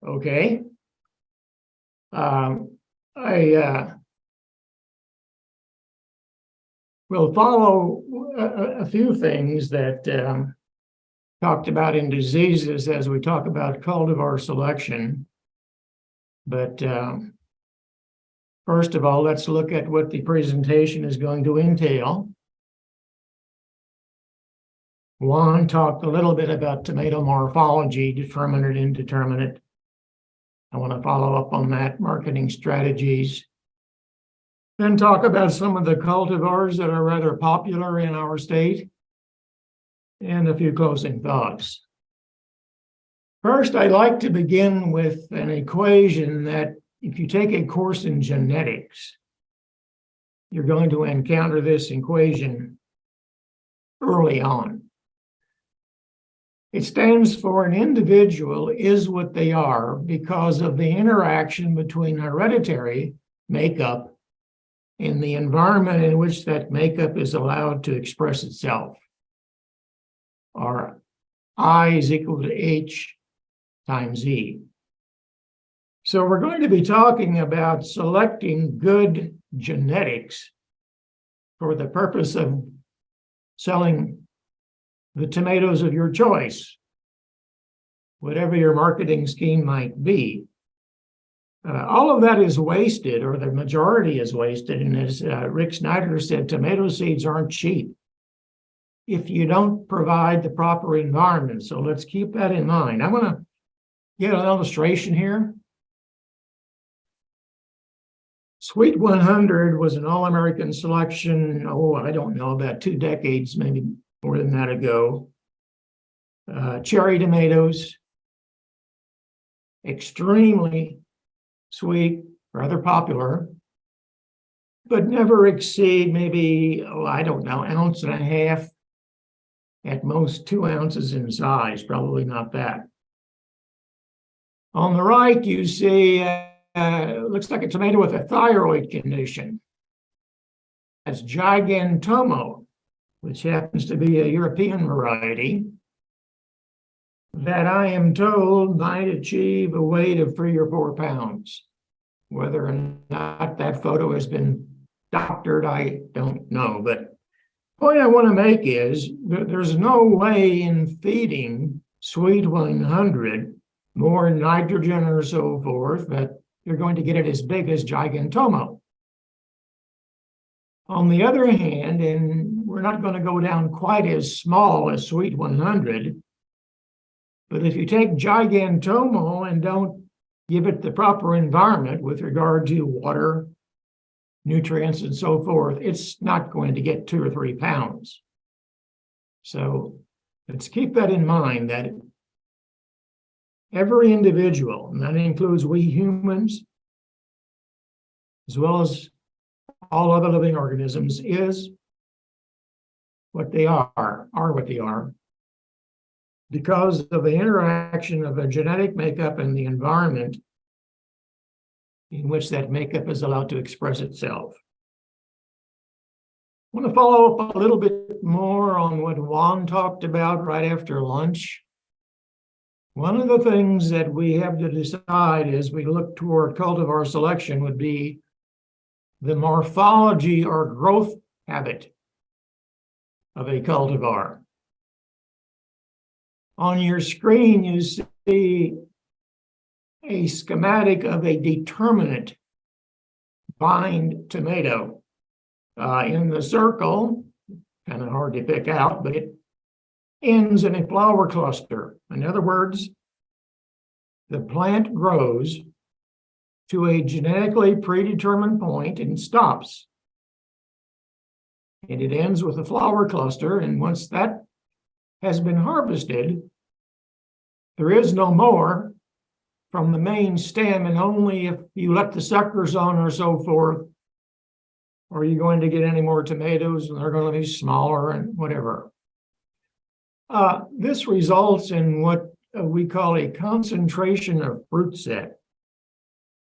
Okay. I will follow a few things that talked about in diseases as we talk about cultivar selection. But first of all, let's look at what the presentation is going to entail. Juan talked a little bit about tomato morphology, determinate, indeterminate. I want to follow up on that, marketing strategies. Then talk about some of the cultivars that are rather popular in our state, and a few closing thoughts. First, I'd like to begin with an equation that if you take a course in genetics, you're going to encounter this equation early on. It stands for an individual is what they are because of the interaction between hereditary makeup and the environment in which that makeup is allowed to express itself. Or I is equal to H times E. So we're going to be talking about selecting good genetics for the purpose of selling the tomatoes of your choice, whatever your marketing scheme might be. All of that is wasted, or the majority is wasted. And as Rick Snyder said, tomato seeds aren't cheap if you don't provide the proper environment. So let's keep that in mind. I'm going to get an illustration here. Sweet 100 was an All-American selection, I don't know, about 2 decades, maybe more than that ago. Cherry tomatoes, extremely sweet, rather popular, but never exceed maybe, I don't know, 1.5 ounces, at most 2 ounces in size, probably not that. On the right, you see, it looks like a tomato with a thyroid condition. That's Gigantomo, which happens to be a European variety that I am told might achieve a weight of 3 or 4 pounds. Whether or not that photo has been doctored, I don't know. But the point I want to make is that there's no way in feeding Sweet 100 more nitrogen or so forth that you're going to get it as big as Gigantomo. On the other hand, and we're not going to go down quite as small as Sweet 100, but if you take Gigantomo and don't give it the proper environment with regard to water, nutrients, and so forth, it's not going to get 2 or 3 pounds. So let's keep that in mind, that every individual, and that includes we humans, as well as all other living organisms, is what they are what they are, because of the interaction of a genetic makeup and the environment in which that makeup is allowed to express itself. I want to follow up a little bit more on what Juan talked about right after lunch. One of the things that we have to decide as we look toward cultivar selection would be the morphology or growth habit of a cultivar. On your screen, you see a schematic of a determinate vine tomato. In the circle, kind of hard to pick out, but it ends in a flower cluster. In other words, the plant grows to a genetically predetermined point and stops. And it ends with a flower cluster, and once that has been harvested, there is no more from the main stem, and only if you let the suckers on or so forth are you going to get any more tomatoes, and they're going to be smaller and whatever. This results in what we call a concentration of fruit set,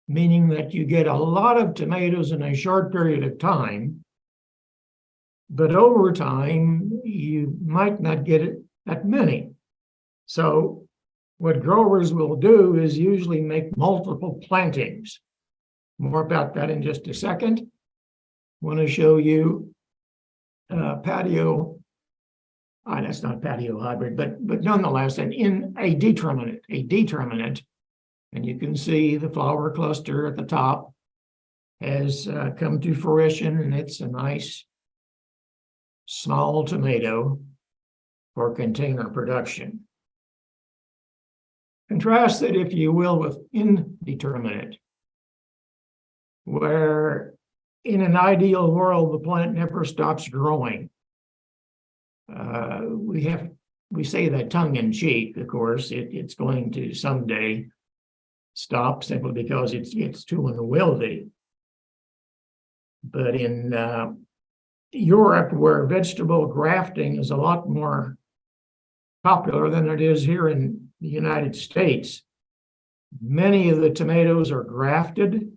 meaning that you get a lot of tomatoes in a short period of time, but over time, you might not get it that many. So what growers will do is usually make multiple plantings. More about that in just a second. I want to show you patio. That's not patio hybrid, but nonetheless, in a determinate, and you can see the flower cluster at the top has come to fruition, and it's a nice small tomato for container production. Contrast it, if you will, with indeterminate, where in an ideal world, the plant never stops growing. We say that tongue in cheek, of course, it's going to someday stop simply because it's too unwieldy. But in Europe, where vegetable grafting is a lot more popular than it is here in the United States, many of the tomatoes are grafted,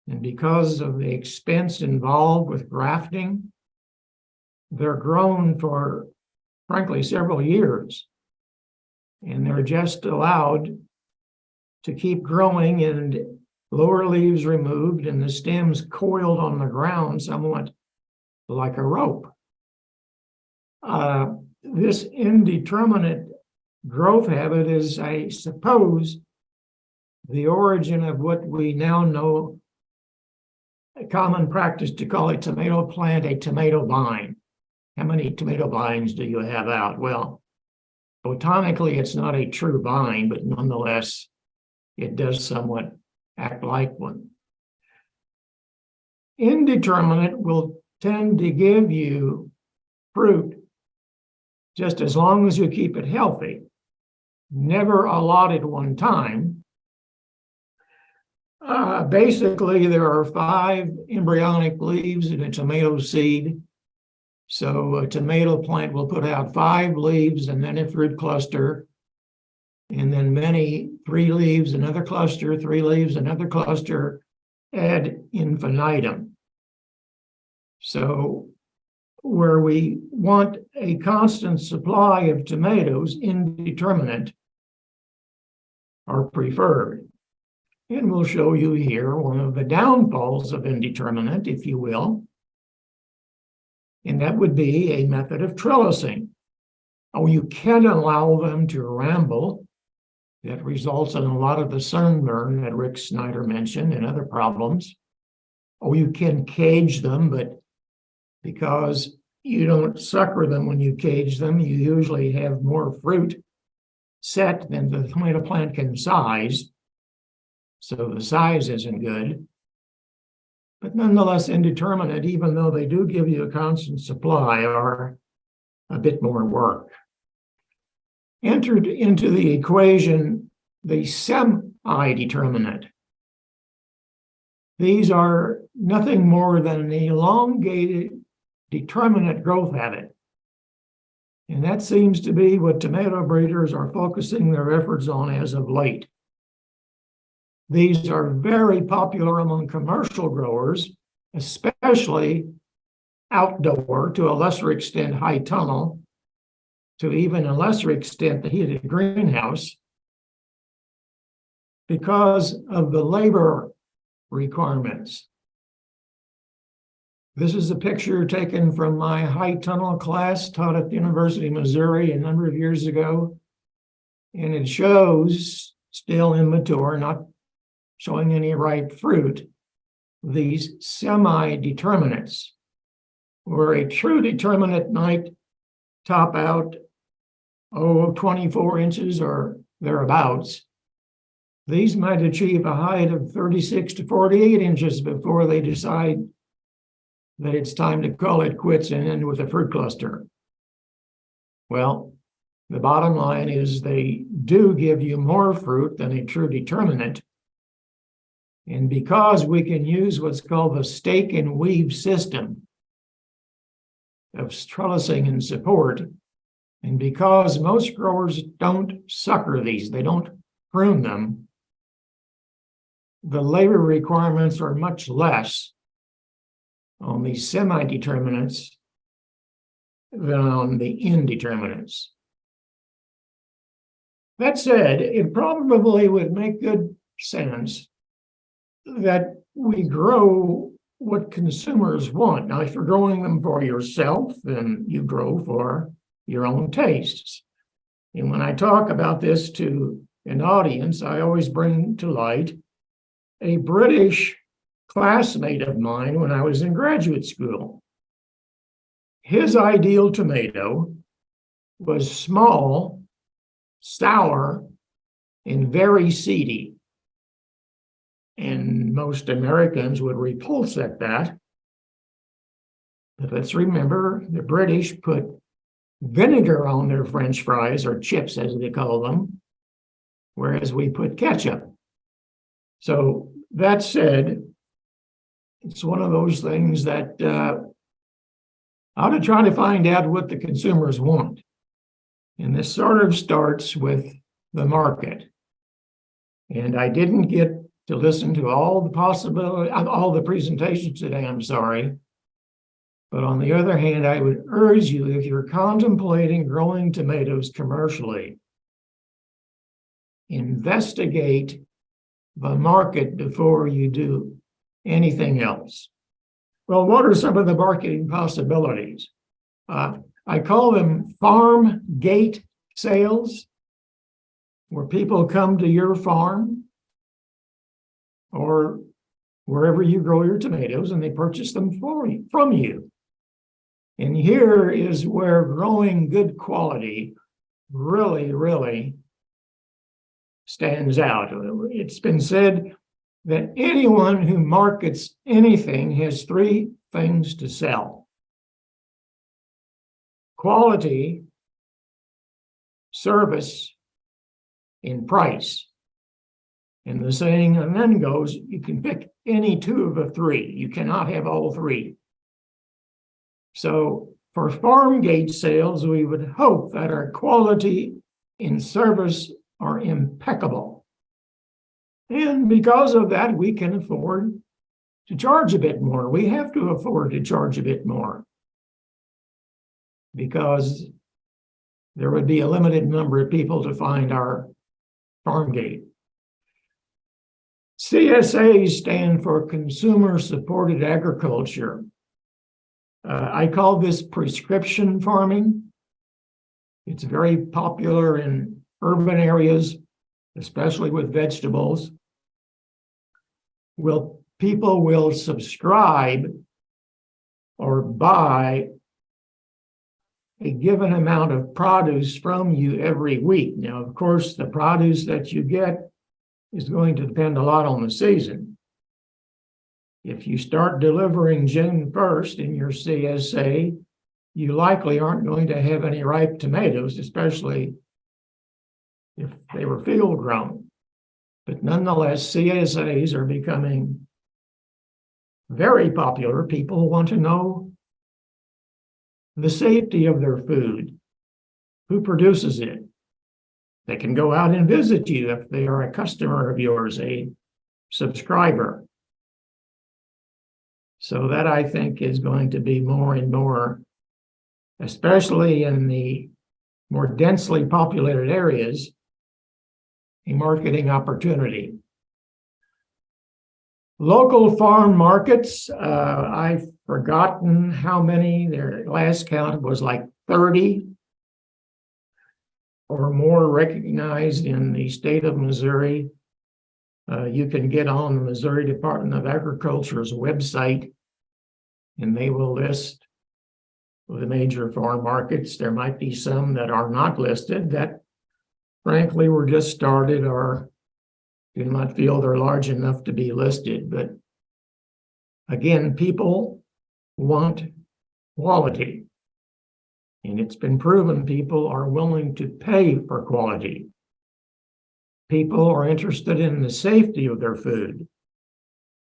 and because of the expense involved with grafting, they're grown for, frankly, several years, and they're just allowed to keep growing and lower leaves removed and the stems coiled on the ground somewhat like a rope. This indeterminate growth habit is, I suppose, the origin of what we now know, a common practice to call a tomato plant a tomato vine. How many tomato vines do you have out? Well, botanically, it's not a true vine, but nonetheless, it does somewhat act like one. Indeterminate will tend to give you fruit just as long as you keep it healthy. Never allotted one time. Basically, there are 5 embryonic leaves in a tomato seed. So a tomato plant will put out 5 leaves and then a fruit cluster, and then 3 leaves, another cluster, 3 leaves, another cluster, ad infinitum. So where we want a constant supply of tomatoes, indeterminate, are preferred. And we'll show you here one of the downfalls of indeterminate, if you will, and that would be a method of trellising. Oh, you can allow them to ramble. That results in a lot of the sunburn that Rick Snyder mentioned and other problems. Oh, you can cage them, but because you don't sucker them when you cage them, you usually have more fruit set than the tomato plant can size. So the size isn't good. But nonetheless, indeterminate, even though they do give you a constant supply, are a bit more work. Entered into the equation the semi-determinate. These are nothing more than an elongated determinate growth habit. And that seems to be what tomato breeders are focusing their efforts on as of late. These are very popular among commercial growers, especially outdoor, to a lesser extent high tunnel, to even a lesser extent the heated greenhouse, because of the labor requirements. This is a picture taken from my high tunnel class taught at the University of Missouri a number of years ago, and it shows, still immature, not showing any ripe fruit, these semi-determinates, where a true determinate might top out 24 inches or thereabouts. These might achieve a height of 36 to 48 inches before they decide that it's time to call it quits and end with a fruit cluster. Well, the bottom line is they do give you more fruit than a true determinate. And because we can use what's called the stake and weave system of trellising and support, and because most growers don't sucker these, they don't prune them, the labor requirements are much less on these semi-determinates than on the indeterminates. That said, it probably would make good sense that we grow what consumers want. Now, if you're growing them for yourself, then you grow for your own tastes. And when I talk about this to an audience, I always bring to light a British classmate of mine when I was in graduate school. His ideal tomato was small, sour, and very seedy. And most Americans would repulse at that. But let's remember, the British put vinegar on their French fries, or chips as they call them, whereas we put ketchup. So that said, it's one of those things that I ought to try to find out what the consumers want. And this sort of starts with the market. And I didn't get to listen to all the presentations today, I'm sorry. But on the other hand, I would urge you, if you're contemplating growing tomatoes commercially, investigate the market before you do anything else. Well, what are some of the marketing possibilities? I call them farm gate sales, where people come to your farm or wherever you grow your tomatoes and they purchase them from you. And here is where growing good quality really, really stands out. It's been said that anyone who markets anything has three things to sell: quality, service, and price. And the saying then goes, you can pick any two of the three. You cannot have all three. So for farm gate sales, we would hope that our quality and service are impeccable. And because of that, we can afford to charge a bit more. We have to afford to charge a bit more because there would be a limited number of people to find our farm gate. CSAs stand for Consumer Supported Agriculture. I call this prescription farming. It's very popular in urban areas, especially with vegetables. People will subscribe or buy a given amount of produce from you every week. Now, of course, the produce that you get is going to depend a lot on the season. If you start delivering June 1st in your CSA, you likely aren't going to have any ripe tomatoes, especially if they were field grown. But nonetheless, CSAs are becoming very popular. People want to know the safety of their food, who produces it. They can go out and visit you if they are a customer of yours, a subscriber. So that, I think, is going to be more and more, especially in the more densely populated areas, a marketing opportunity. Local farm markets, I've forgotten how many. Their last count was like 30 or more recognized in the state of Missouri. You can get on the Missouri Department of Agriculture's website, and they will list the major farm markets. There might be some that are not listed that, frankly, were just started or do not feel they're large enough to be listed. But again, people want quality. And it's been proven people are willing to pay for quality. People are interested in the safety of their food.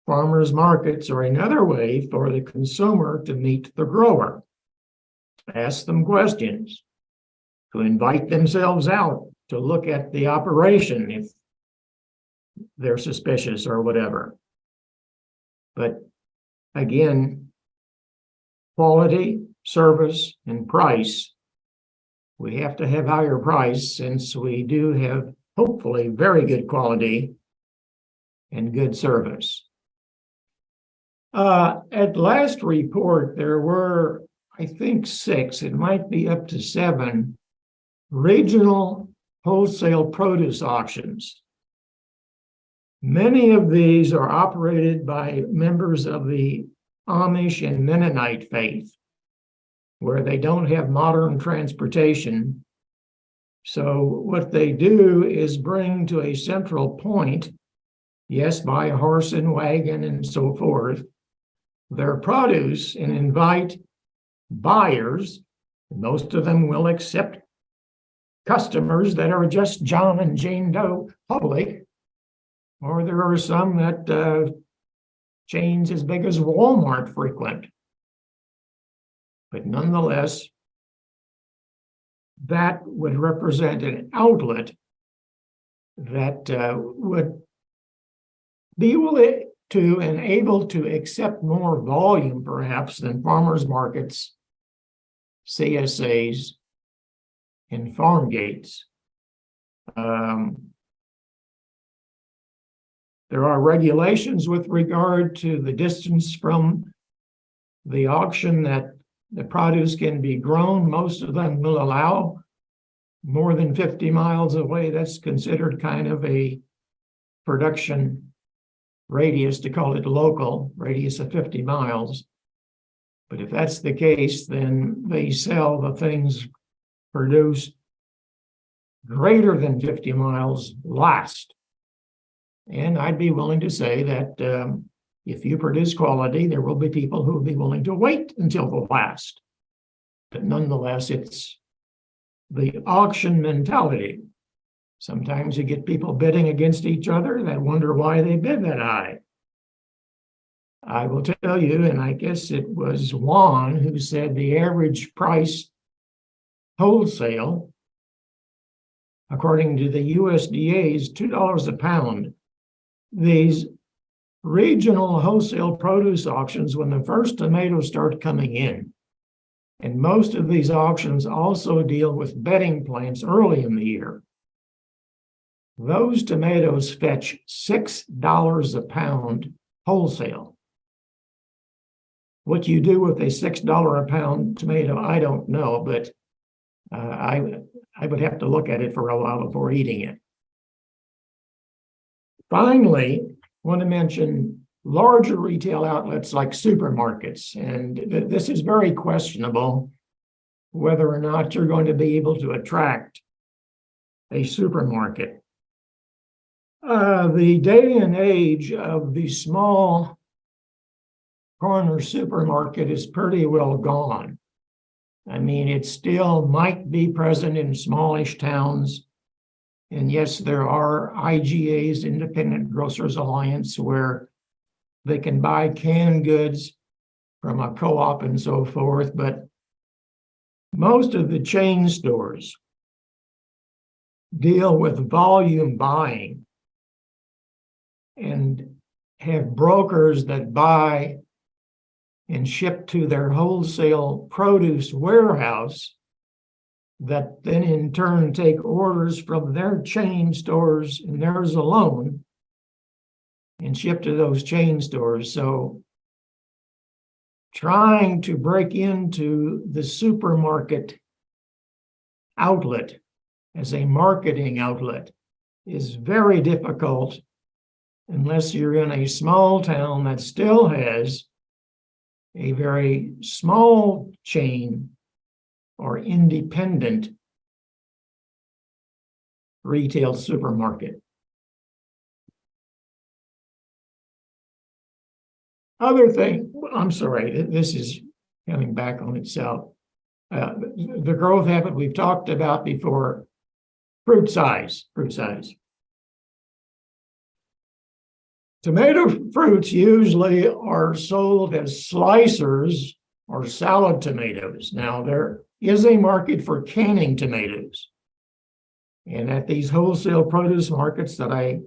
Farmers markets are another way for the consumer to meet the grower, ask them questions, to invite themselves out to look at the operation if they're suspicious or whatever. But again, quality, service, and price we have to have higher price since we do have hopefully very good quality and good service. At last report, there were, I think, 6, it might be up to 7, regional wholesale produce auctions. Many of these are operated by members of the Amish and Mennonite faith, where they don't have modern transportation. So what they do is bring to a central point, yes, by horse and wagon and so forth, their produce and invite buyers. Most of them will accept customers that are just John and Jane Doe public, or there are some that chains as big as Walmart frequent. But nonetheless, that would represent an outlet that would be willing to and able to accept more volume, perhaps, than farmers markets, CSAs, and farm gates. There are regulations with regard to the distance from the auction that the produce can be grown. Most of them will allow more than 50 miles away. That's considered kind of a production radius, to call it local, radius of 50 miles. But if that's the case, then they sell the things produced greater than 50 miles last. And I'd be willing to say that if you produce quality, there will be people who will be willing to wait until the last. But nonetheless, it's the auction mentality. Sometimes you get people bidding against each other that wonder why they bid that high. I will tell you, and I guess it was Juan who said the average price wholesale, according to the USDA, is $2 a pound. These regional wholesale produce auctions, when the first tomatoes start coming in, and most of these auctions also deal with bedding plants early in the year, those tomatoes fetch $6 a pound wholesale. What you do with a $6 a pound tomato, I don't know, but I would have to look at it for a while before eating it. Finally, I want to mention larger retail outlets like supermarkets, and this is very questionable whether or not you're going to be able to attract a supermarket. The day and age of the small corner supermarket is pretty well gone. I mean, it still might be present in smallish towns. And yes, there are IGAs, Independent Grocers Alliance, where they can buy canned goods from a co-op and so forth. But most of the chain stores deal with volume buying and have brokers that buy and ship to their wholesale produce warehouse that then in turn take orders from their chain stores and theirs alone and ship to those chain stores. So trying to break into the supermarket outlet as a marketing outlet is very difficult unless you're in a small town that still has a very small chain or independent retail supermarket. Other thing, I'm sorry, this is coming back on itself. The growth habit we've talked about before, fruit size. Tomato fruits usually are sold as slicers or salad tomatoes. Now, there is a market for canning tomatoes. And at these wholesale produce markets that I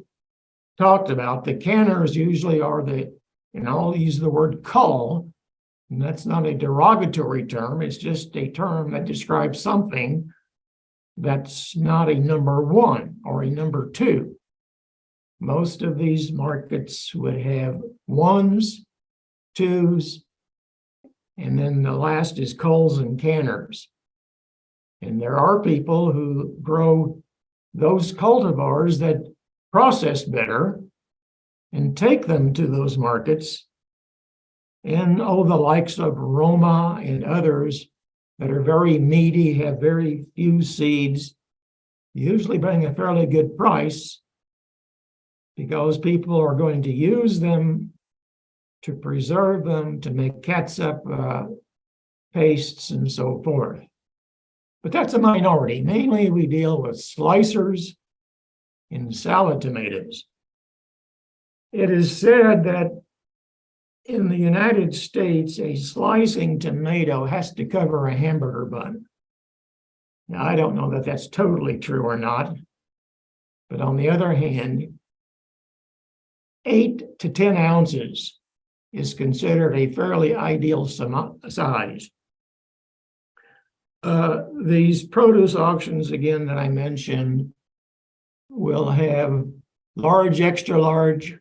talked about, the canners usually are and I'll use the word cull, and that's not a derogatory term, it's just a term that describes something that's not a number one or a number two. Most of these markets would have ones, twos, and then the last is culls and canners. And there are people who grow those cultivars that process better and take them to those markets. And the likes of Roma and others that are very meaty, have very few seeds, usually bring a fairly good price because people are going to use them to preserve them, to make catsup, pastes, and so forth. But that's a minority. Mainly we deal with slicers and salad tomatoes. It is said that in the United States, a slicing tomato has to cover a hamburger bun. Now, I don't know that that's totally true or not, but on the other hand, 8 to 10 ounces is considered a fairly ideal size. These produce auctions, again, that I mentioned, will have large, extra large,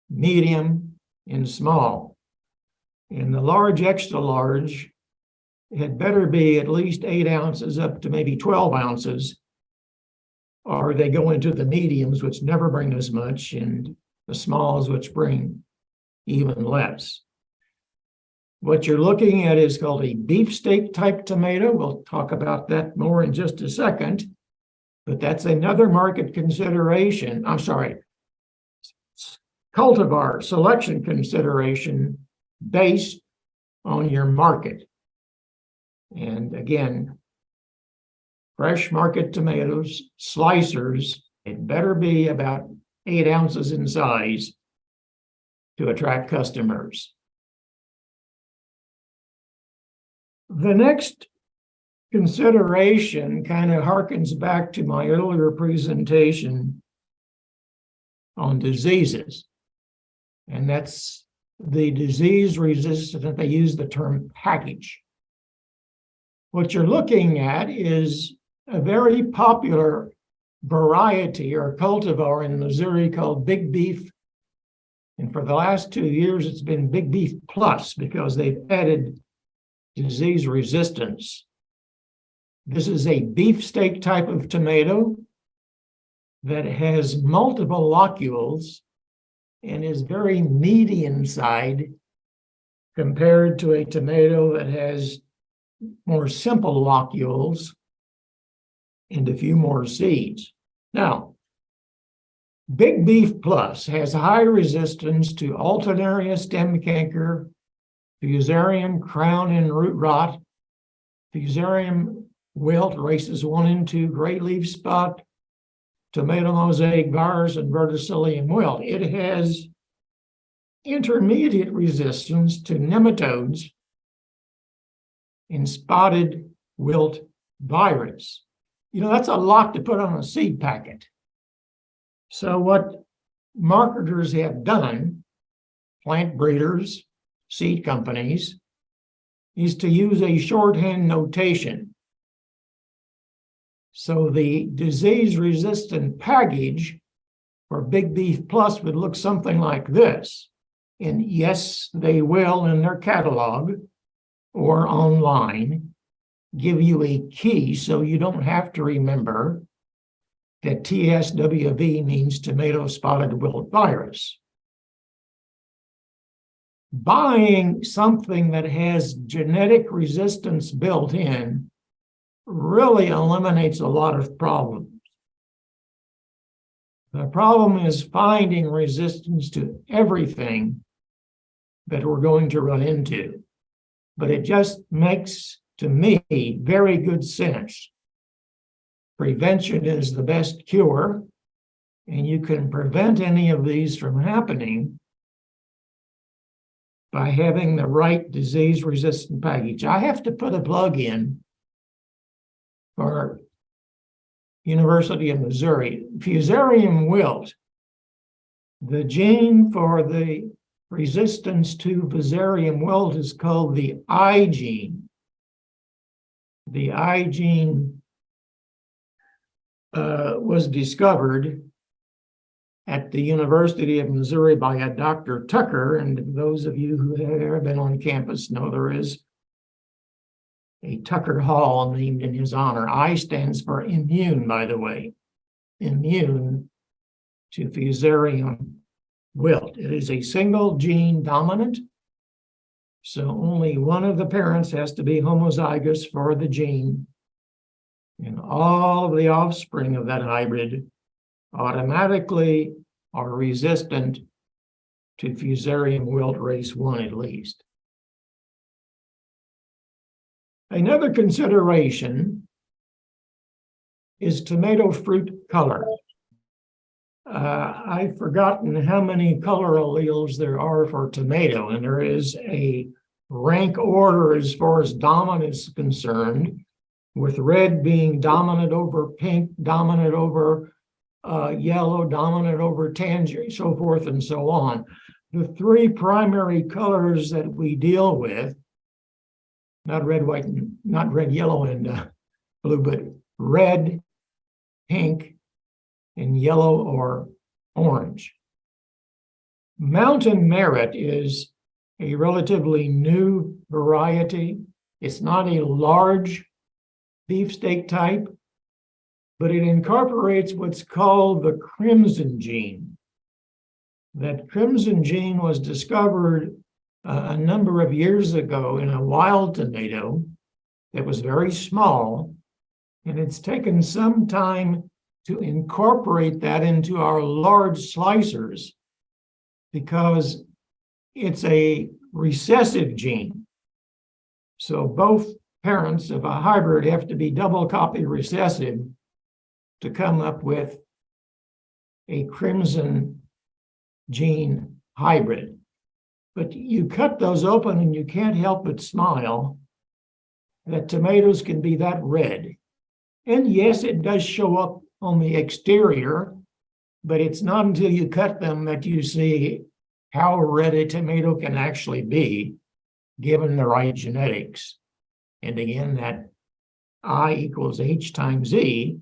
medium, and small. And the large, extra large had better be at least 8 ounces up to maybe 12 ounces, or they go into the mediums, which never bring as much, and the smalls, which bring even less. What you're looking at is called a beefsteak type tomato. We'll talk about that more in just a second, but that's another market consideration. I'm sorry, cultivar selection consideration based on your market. And again, fresh market tomatoes, slicers, it better be about 8 ounces in size to attract customers. The next consideration kind of harkens back to my earlier presentation on diseases, and that's the disease resistant. They use the term package. What you're looking at is a very popular variety or cultivar in Missouri called Big Beef. And for the last 2 years, it's been Big Beef Plus because they've added disease resistance. This is a beefsteak type of tomato that has multiple locules and is very meaty inside compared to a tomato that has more simple locules and a few more seeds. Now, Big Beef Plus has high resistance to Alternaria stem canker, Fusarium crown and root rot, Fusarium wilt, races 1 and 2, gray leaf spot, tomato mosaic virus, and verticillium wilt. It has intermediate resistance to nematodes and spotted wilt virus. You know, that's a lot to put on a seed packet. So what marketers have done, plant breeders, seed companies, is to use a shorthand notation. So the disease-resistant package for Big Beef Plus would look something like this. And yes, they will in their catalog or online give you a key so you don't have to remember that TSWV means tomato spotted wilt virus. Buying something that has genetic resistance built in really eliminates a lot of problems. The problem is finding resistance to everything that we're going to run into. But it just makes, to me, very good sense. Prevention is the best cure, and you can prevent any of these from happening by having the right disease-resistant package. I have to put a plug in for University of Missouri. Fusarium wilt, the gene for the resistance to Fusarium wilt is called the I gene. The I gene was discovered at the University of Missouri by a Dr. Tucker. And those of you who have ever been on campus know there is a Tucker Hall named in his honor. I stands for immune, by the way, immune to Fusarium wilt. It is a single gene dominant, so only one of the parents has to be homozygous for the gene, and all of the offspring of that hybrid automatically are resistant to Fusarium wilt race 1 at least. Another consideration is tomato fruit color. I've forgotten how many color alleles there are for tomato, and there is a rank order as far as dominance is concerned, with red being dominant over pink, dominant over yellow, dominant over tangerine, so forth and so on. The three primary colors that we deal with, not red, white, not red, yellow, and blue, but red, pink, and yellow or orange. Mountain Merit is a relatively new variety. It's not a large beefsteak type, but it incorporates what's called the crimson gene. That crimson gene was discovered a number of years ago in a wild tomato that was very small, and it's taken some time to incorporate that into our large slicers because it's a recessive gene. So both parents of a hybrid have to be double copy recessive to come up with a crimson gene hybrid. But you cut those open and you can't help but smile that tomatoes can be that red. And yes, it does show up on the exterior, but it's not until you cut them that you see how red a tomato can actually be given the right genetics. And again, that I equals H times E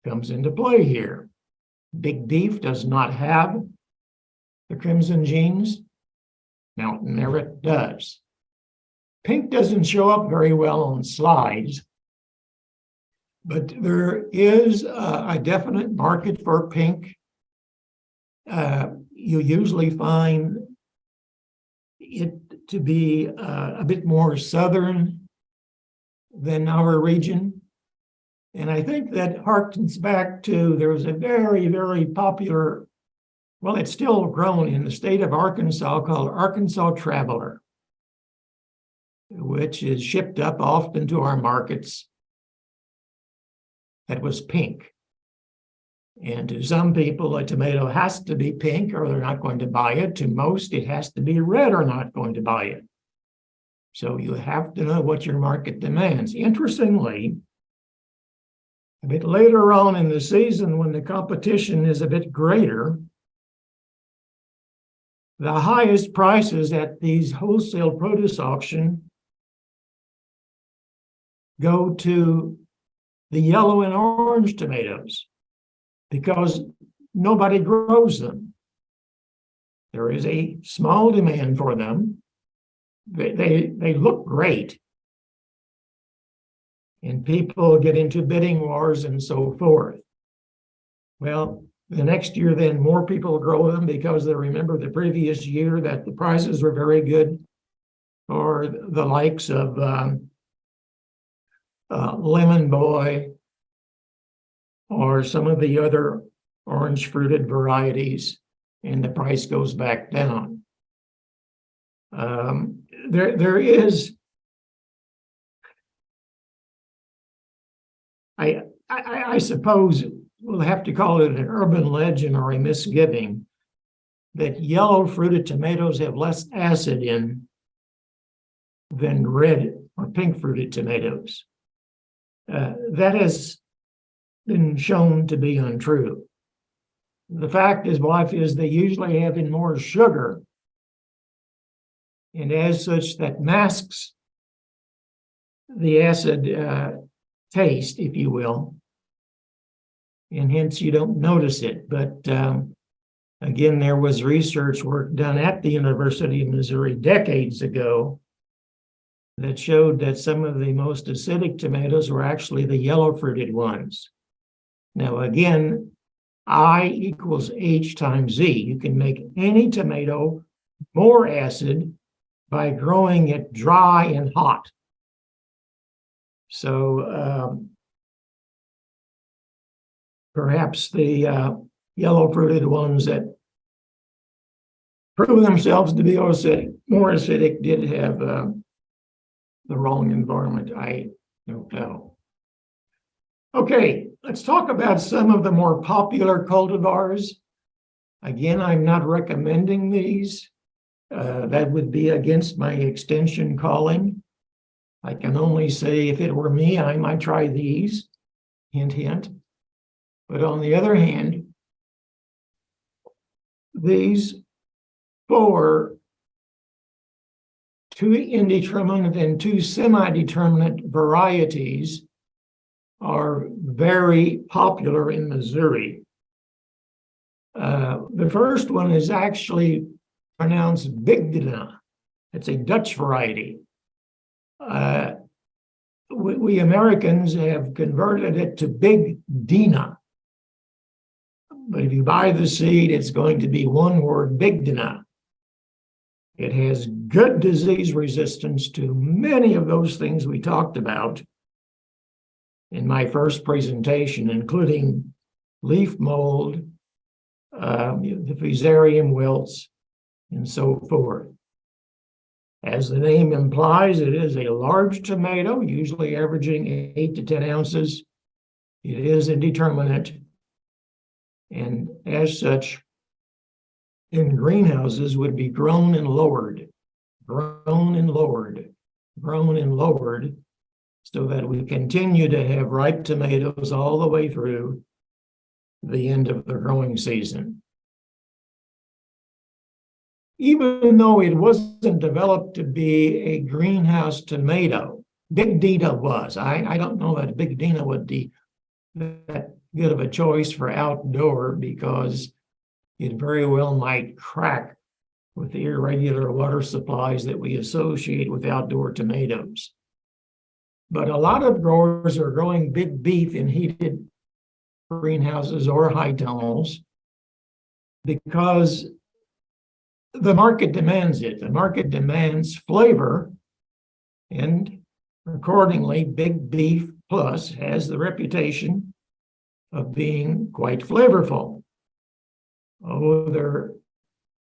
comes into play here. Big beef does not have the crimson genes. Mountain Merit does. Pink doesn't show up very well on slides, but there is a definite market for pink. You usually find it to be a bit more southern than our region. And I think that harkens back to, there was a very, very popular, well, it's still grown in the state of Arkansas, called Arkansas Traveler, which is shipped up often to our markets. That was pink. And to some people, a tomato has to be pink or they're not going to buy it. To most, it has to be red or not going to buy it. So you have to know what your market demands. Interestingly, a bit later on in the season, when the competition is a bit greater, the highest prices at these wholesale produce auction go to the yellow and orange tomatoes because nobody grows them. There is a small demand for them. They look great. And people get into bidding wars and so forth. Well, the next year, then more people grow them because they remember the previous year that the prices were very good for the likes of Lemon Boy or some of the other orange fruited varieties, and the price goes back down. There is, I suppose we'll have to call it an urban legend or a misgiving, that yellow fruited tomatoes have less acid in than red or pink fruited tomatoes. That has been shown to be untrue. The fact is, life is they usually have in more sugar, and as such, that masks the acid taste, if you will. and hence you don't notice it. But again, there was research work done at the University of Missouri decades ago that showed that some of the most acidic tomatoes were actually the yellow fruited ones. Now, again, I equals H times Z. You can make any tomato more acid by growing it dry and hot. So perhaps the yellow fruited ones that prove themselves to be more acidic did have the wrong environment. I don't know. Okay, let's talk about some of the more popular cultivars. Again, I'm not recommending these. That would be against my extension calling. I can only say if it were me, I might try these, hint, hint. But on the other hand, these 4 2 indeterminate and 2 semi-determinate varieties are very popular in Missouri. The first one is actually pronounced Bigdina. It's a Dutch variety. We Americans have converted it to Big Dina. But if you buy the seed, it's going to be one word, Bigdina. It has good disease resistance to many of those things we talked about in my first presentation, including leaf mold, the fusarium wilts, and so forth. As the name implies, it is a large tomato, usually averaging 8 to 10 ounces. It is indeterminate, and as such, in greenhouses would be grown and lowered, so that we continue to have ripe tomatoes all the way through the end of the growing season. Even though it wasn't developed to be a greenhouse tomato, Big Dina was. I don't know that Big Dina would be that good of a choice for outdoor, because it very well might crack with the irregular water supplies that we associate with outdoor tomatoes. But a lot of growers are growing big beef in heated greenhouses or high tunnels because the market demands it. The market demands flavor, and accordingly, Big Beef Plus has the reputation of being quite flavorful. Oh, there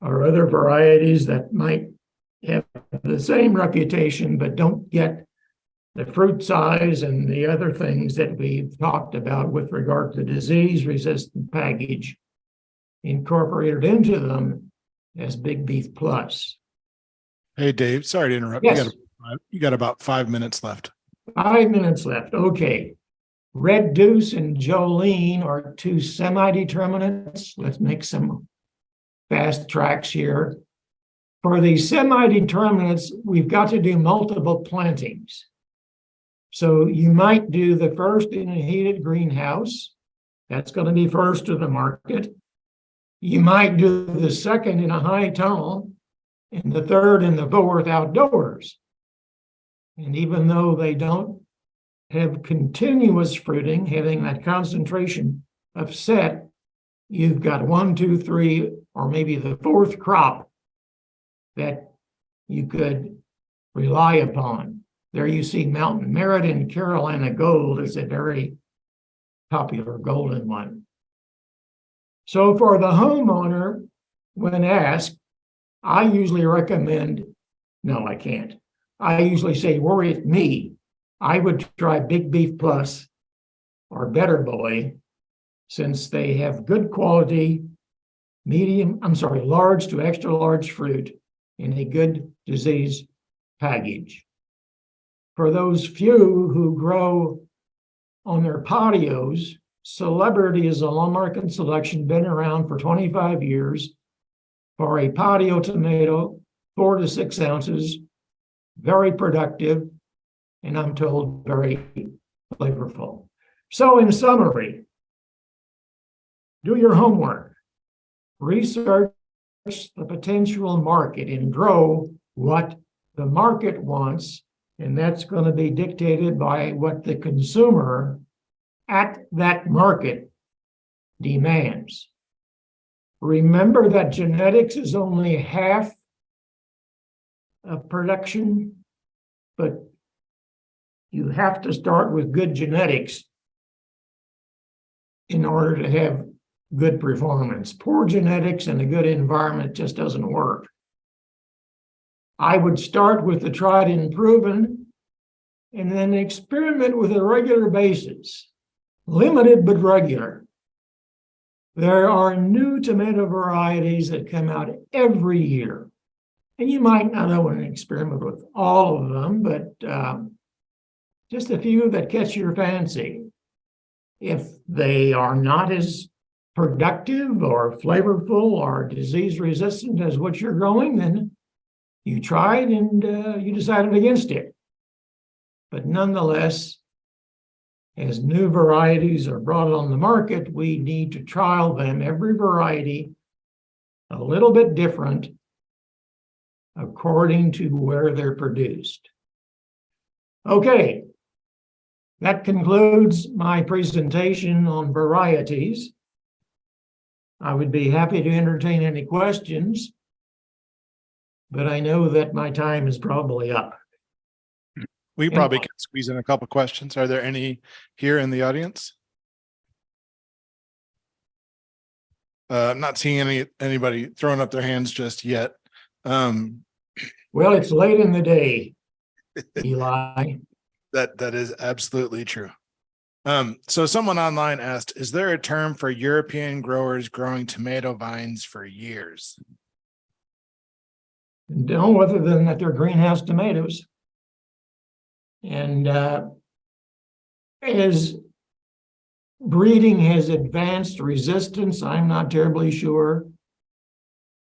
are other varieties that might have the same reputation, but don't get the fruit size and the other things that we've talked about with regard to disease-resistant package incorporated into them as Big Beef Plus. Hey, Dave, sorry to interrupt. Yes. You got about 5 minutes left. 5 minutes left. Okay. Red Deuce and Jolene are 2 semi-determinates. Let's make some fast tracks here. For the semi-determinates, we've got to do multiple plantings. So you might do the first in a heated greenhouse. That's going to be first to the market. You might do the second in a high tunnel, and the third and the fourth outdoors. And even though they don't have continuous fruiting, having that concentration of set, you've got 1, 2, 3, or maybe the 4th crop that you could rely upon. There you see Mountain Merit and Carolina Gold is a very popular golden one. So for the homeowner, when asked, I usually recommend, no, I can't. I usually say, were it me, I would try Big Beef Plus or Better Boy, since they have good quality, large to extra large fruit in a good disease package. For those few who grow on their patios, Celebrity is a Lamarck selection, been around for 25 years. For a patio tomato, 4 to 6 ounces, very productive, and I'm told very flavorful. So in summary, Do your homework. Research the potential market and grow what the market wants, and that's going to be dictated by what the consumer at that market demands. Remember that genetics is only half of production, but you have to start with good genetics in order to have good performance. Poor genetics and a good environment just doesn't work. I would start with the tried and proven and then experiment with a regular basis, limited but regular. There are new tomato varieties that come out every year. And you might not want to experiment with all of them, but just a few that catch your fancy. If they are not as productive or flavorful or disease resistant as what you're growing, then you tried and you decided against it. But nonetheless, as new varieties are brought on the market, we need to trial them, every variety a little bit different according to where they're produced. Okay, that concludes my presentation on varieties. I would be happy to entertain any questions, but I know that my time is probably up. We probably can squeeze in a couple questions. Are there any here in the audience? I'm not seeing anybody throwing up their hands just yet. Well, it's late in the day, Eli. That is absolutely true. So someone online asked, is there a term for European growers growing tomato vines for years? No, other than that they're greenhouse tomatoes. And as breeding has advanced resistance, I'm not terribly sure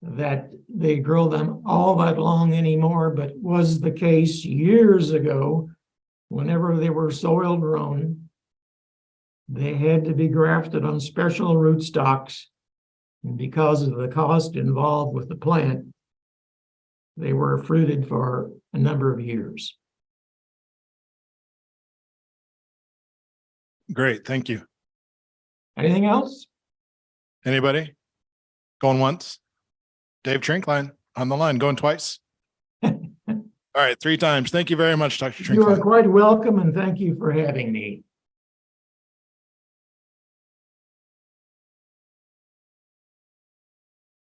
that they grow them all that long anymore, but was the case years ago. Whenever they were soil grown, they had to be grafted on special rootstocks. And because of the cost involved with the plant, they were fruited for a number of years. Great, thank you. Anything else? Anybody? Going once? Dave Trinkelin on the line, going twice. All right, 3 times. Thank you very much, Dr. You are Trinkelin. quite welcome, and thank you for having me.